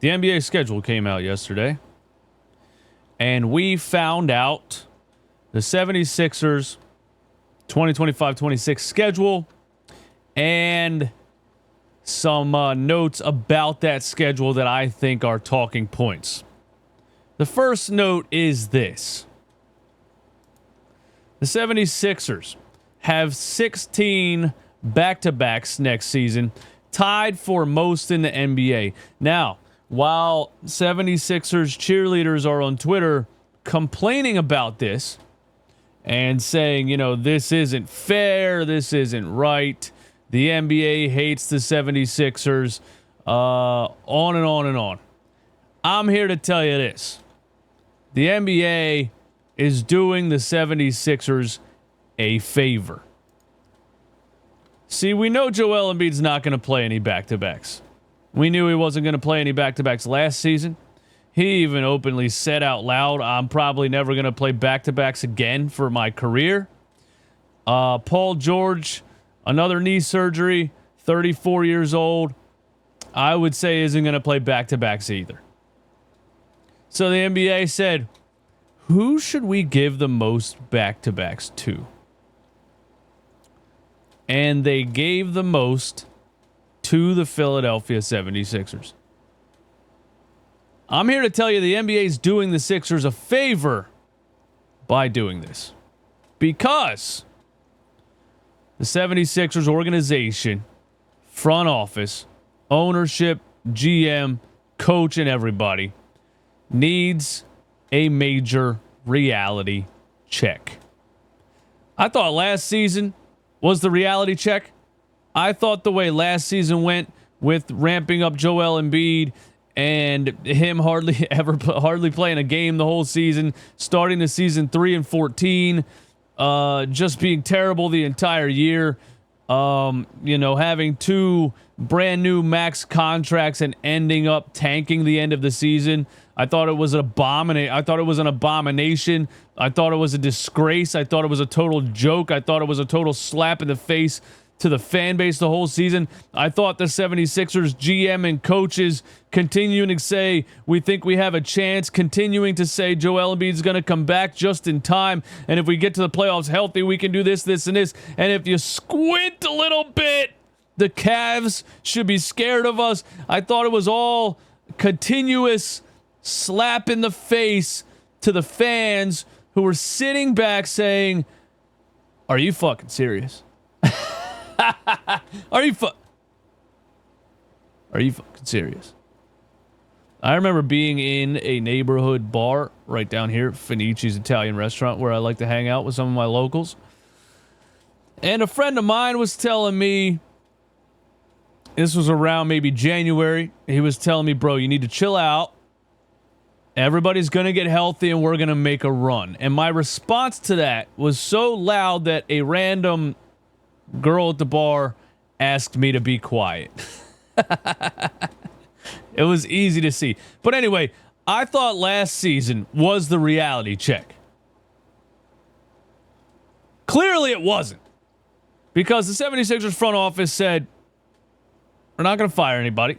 The NBA schedule came out yesterday, and we found out the 76ers 2025-26 schedule and some notes about that schedule that I think are talking points. The first note is this. The 76ers have 16 back-to-backs next season, tied for most in the NBA. Now, while 76ers cheerleaders are on Twitter complaining about this and saying, you know, this isn't fair, this isn't right, the NBA hates the 76ers, on and on and on. I'm here to tell you this. The NBA is doing the 76ers a favor. See, we know Joel Embiid's not going to play any back-to-backs. We knew he wasn't going to play any back-to-backs last season. He even openly said out loud, I'm probably never going to play back-to-backs again for my career. Paul George, another knee surgery, 34 years old, I would say isn't going to play back-to-backs either. So the NBA said, who should we give the most back-to-backs to? And they gave the most to the Philadelphia 76ers. I'm here to tell you the NBA is doing the Sixers a favor by doing this. Because the 76ers organization, front office, ownership, GM, coach, and everybody needs a major reality check. I thought last season was the reality check. I thought the way last season went with ramping up Joel Embiid and him hardly playing a game the whole season, starting the season 3-14, just being terrible the entire year, having two brand new max contracts and ending up tanking the end of the season. I thought it was an abomination. I thought it was an abomination. I thought it was a disgrace. I thought it was a total joke. I thought it was a total slap in the face to the fan base the whole season. I thought the 76ers GM and coaches continuing to say, we think we have a chance, continuing to say Joel Embiid's going to come back just in time, and if we get to the playoffs healthy, we can do this, this, and this. And if you squint a little bit, the Cavs should be scared of us. I thought it was all continuous slap in the face to the fans who were sitting back saying, are you fucking serious? Are you fucking serious? I remember being in a neighborhood bar right down here, Finici's Italian restaurant, where I like to hang out with some of my locals. And a friend of mine was telling me, this was around maybe January, he was telling me, bro, you need to chill out. Everybody's going to get healthy and we're going to make a run. And my response to that was so loud that a random girl at the bar asked me to be quiet. It was easy to see. But anyway, I thought last season was the reality check. Clearly it wasn't. Because the 76ers front office said, we're not going to fire anybody.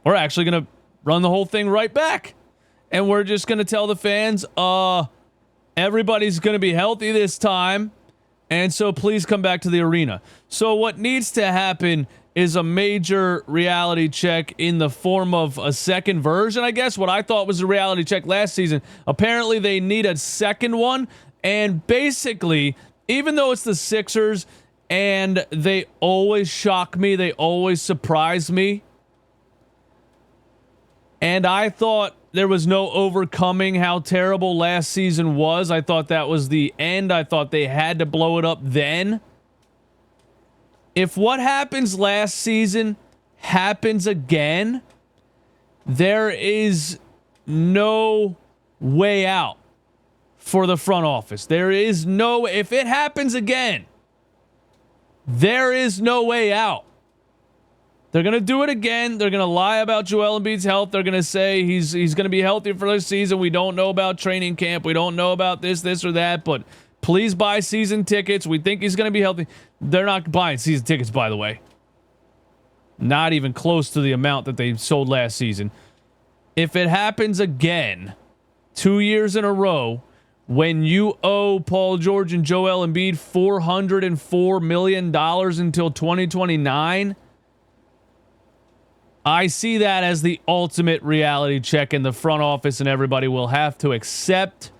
We're actually going to run the whole thing right back. And we're just going to tell the fans, everybody's going to be healthy this time. And so please come back to the arena. So what needs to happen is a major reality check in the form of a second version, I guess. What I thought was a reality check last season. Apparently they need a second one. And basically, even though it's the Sixers and they always shock me, they always surprise me. And I thought there was no overcoming how terrible last season was. I thought that was the end. I thought they had to blow it up then. If what happens last season happens again, there is no way out for the front office. There is no, if it happens again, there is no way out. They're going to do it again. They're going to lie about Joel Embiid's health. They're going to say he's going to be healthy for the season. We don't know about training camp. We don't know about this or that, but please buy season tickets. We think he's going to be healthy. They're not buying season tickets, by the way. Not even close to the amount that they sold last season. If it happens again, 2 years in a row, when you owe Paul George and Joel Embiid $404 million until 2029, I see that as the ultimate reality check, in the front office and everybody will have to accept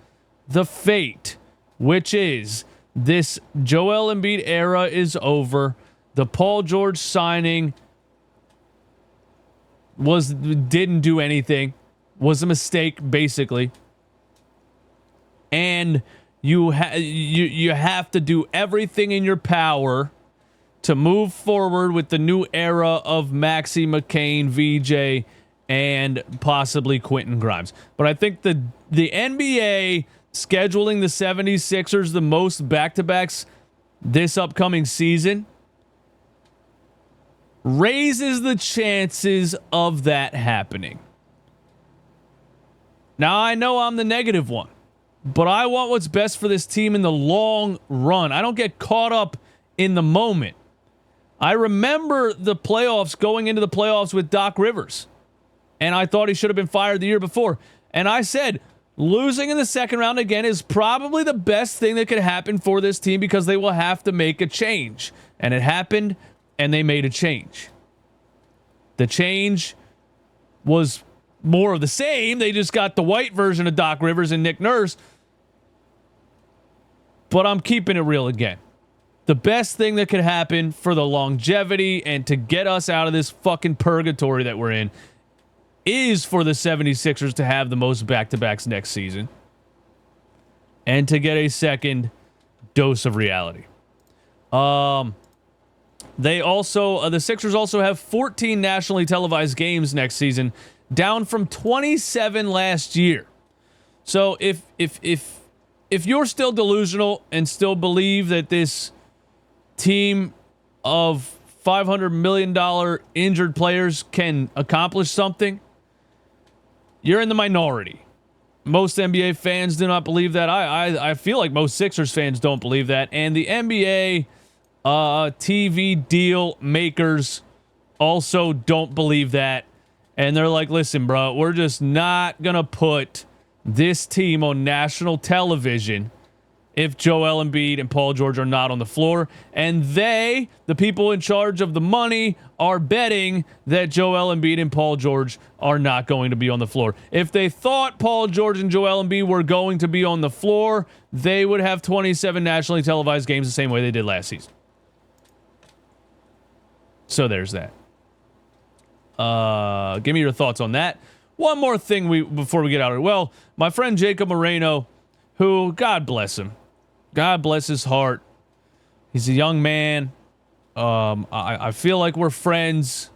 the fate, which is this Joel Embiid era is over. The Paul George signing didn't do anything, was a mistake basically, and you have to do everything in your power to move forward with the new era of Maxey, McCain, VJ, and possibly Quentin Grimes. But I think the NBA scheduling the 76ers the most back-to-backs this upcoming season raises the chances of that happening. Now, I know I'm the negative one, but I want what's best for this team in the long run. I don't get caught up in the moment. I remember the playoffs, going into the playoffs with Doc Rivers, and I thought he should have been fired the year before. And I said, losing in the second round again is probably the best thing that could happen for this team, because they will have to make a change. And it happened, and they made a change. The change was more of the same. They just got the white version of Doc Rivers and Nick Nurse. But I'm keeping it real again. The best thing that could happen for the longevity and to get us out of this fucking purgatory that we're in is for the 76ers to have the most back-to-backs next season and to get a second dose of reality. They also, the Sixers also have 14 nationally televised games next season, down from 27 last year. So if you're still delusional and still believe that this team of $500 million injured players can accomplish something, you're in the minority. Most NBA fans do not believe that. I feel like most Sixers fans don't believe that. And the NBA TV deal makers also don't believe that. And they're like, listen, bro, we're just not going to put this team on national television if Joel Embiid and Paul George are not on the floor. And they, the people in charge of the money, are betting that Joel Embiid and Paul George are not going to be on the floor. If they thought Paul George and Joel Embiid were going to be on the floor, they would have 27 nationally televised games the same way they did last season. So there's that. Give me your thoughts on that. One more thing before we get out of it. Well, my friend Jacob Mareno, who, God bless him. God bless his heart. He's a young man. I feel like we're friends.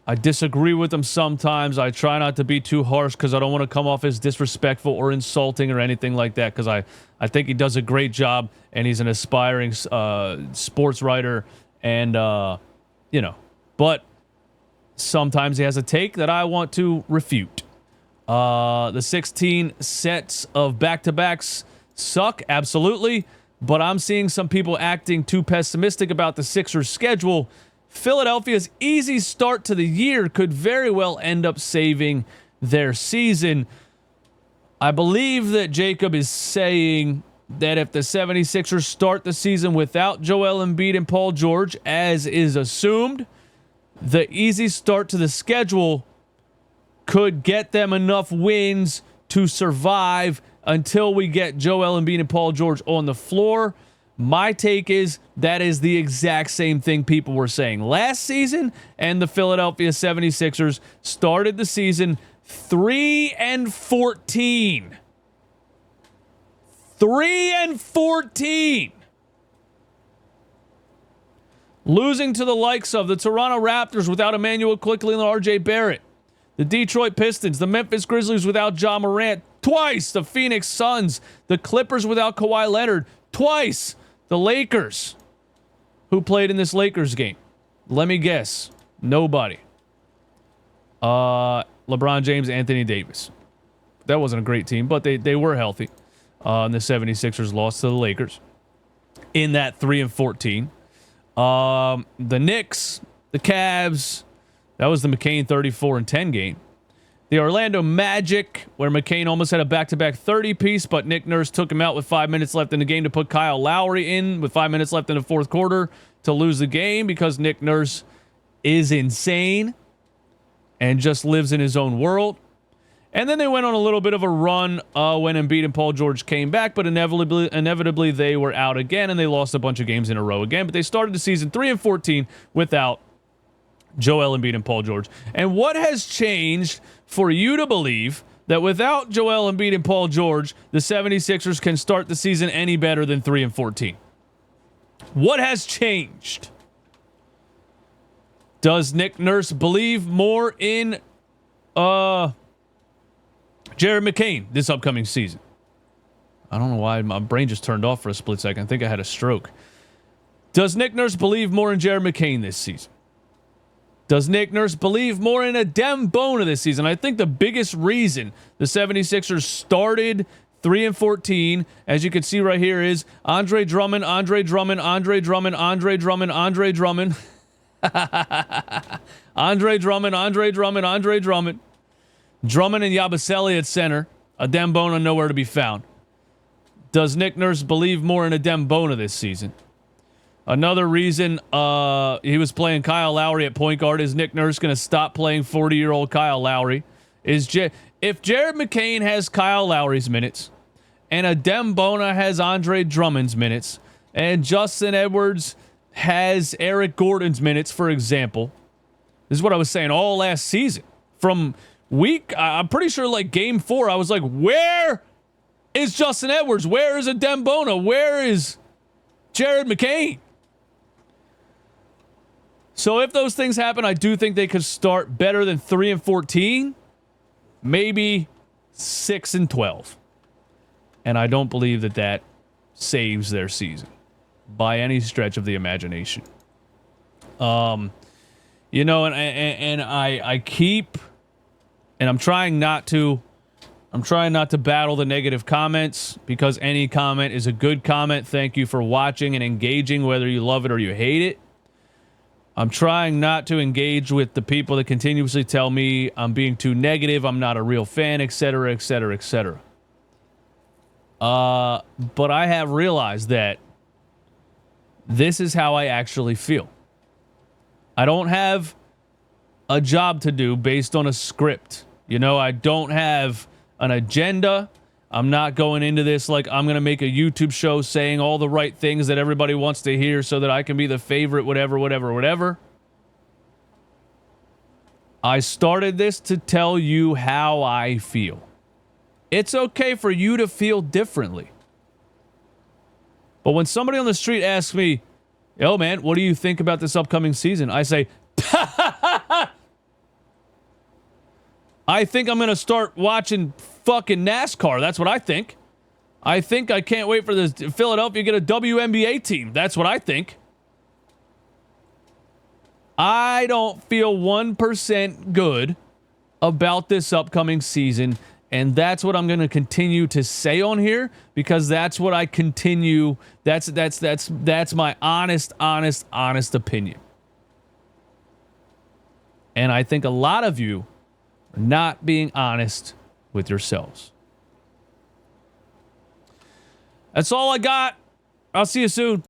I disagree with him sometimes. I try not to be too harsh because I don't want to come off as disrespectful or insulting or anything like that, because I think he does a great job, and he's an aspiring sports writer, and, but sometimes he has a take that I want to refute. The 16 sets of back-to-backs suck, absolutely, but I'm seeing some people acting too pessimistic about the Sixers' schedule. Philadelphia's easy start to the year could very well end up saving their season. I believe that Jacob is saying that if the 76ers start the season without Joel Embiid and Paul George, as is assumed, the easy start to the schedule could get them enough wins to survive until we get Joel Embiid and Paul George on the floor. My take is that is the exact same thing people were saying last season, and the Philadelphia 76ers started the season 3-14. 3-14. Losing to the likes of the Toronto Raptors without Emmanuel Quickley and RJ Barrett, the Detroit Pistons, the Memphis Grizzlies without Ja Morant twice, the Phoenix Suns, the Clippers without Kawhi Leonard twice, the Lakers, who played in this Lakers game. Let me guess, nobody. LeBron James, Anthony Davis. That wasn't a great team, but they were healthy. And the 76ers lost to the Lakers in that 3-14. The Knicks, the Cavs, That was the McCain 34-10 game. The Orlando Magic, where McCain almost had a back-to-back 30-piece, but Nick Nurse took him out with 5 minutes left in the game to put Kyle Lowry in with 5 minutes left in the fourth quarter to lose the game because Nick Nurse is insane and just lives in his own world. And then they went on a little bit of a run when Embiid and Paul George came back, but inevitably they were out again, and they lost a bunch of games in a row again. But they started the season 3-14 without Joel Embiid and Paul George. And what has changed for you to believe that without Joel Embiid and Paul George, the 76ers can start the season any better than 3-14? What has changed? Does Nick Nurse believe more in Jared McCain this upcoming season? I don't know why my brain just turned off for a split second. I think I had a stroke. Does Nick Nurse believe more in Jared McCain this season? Does Nick Nurse believe more in Adem Bona this season? I think the biggest reason the 76ers started 3-14, as you can see right here, is Andre Drummond, Andre Drummond, Andre Drummond, Andre Drummond, Andre Drummond. Andre Drummond, Andre Drummond, Andre Drummond. Drummond and Yabusele at center. Adem Bona nowhere to be found. Does Nick Nurse believe more in Adem Bona this season? Another reason he was playing Kyle Lowry at point guard is Nick Nurse going to stop playing 40-year-old Kyle Lowry. If Jared McCain has Kyle Lowry's minutes and Adem Bona has Andre Drummond's minutes and Justin Edwards has Eric Gordon's minutes, for example, this is what I was saying all last season. From I'm pretty sure like game 4, I was like, where is Justin Edwards? Where is Adem Bona? Where is Jared McCain? So if those things happen, I do think they could start better than 3-14, maybe 6-12. And I don't believe that saves their season by any stretch of the imagination. And I keep, and I'm trying not to battle the negative comments, because any comment is a good comment. Thank you for watching and engaging, whether you love it or you hate it. I'm trying not to engage with the people that continuously tell me I'm being too negative, I'm not a real fan, etc., etc., etc. But I have realized that this is how I actually feel. I don't have a job to do based on a script. I don't have an agenda. I'm not going into this like I'm going to make a YouTube show saying all the right things that everybody wants to hear so that I can be the favorite, whatever. I started this to tell you how I feel. It's okay for you to feel differently. But when somebody on the street asks me, yo, man, what do you think about this upcoming season? I say, I think I'm going to start watching fucking NASCAR. That's what I think. I think I can't wait for the Philadelphia to get a WNBA team. That's what I think. I don't feel 1% good about this upcoming season, and that's what I'm going to continue to say on here, because that's what I continue. That's my honest opinion. And I think a lot of you are not being honest with yourselves. That's all I got. I'll see you soon.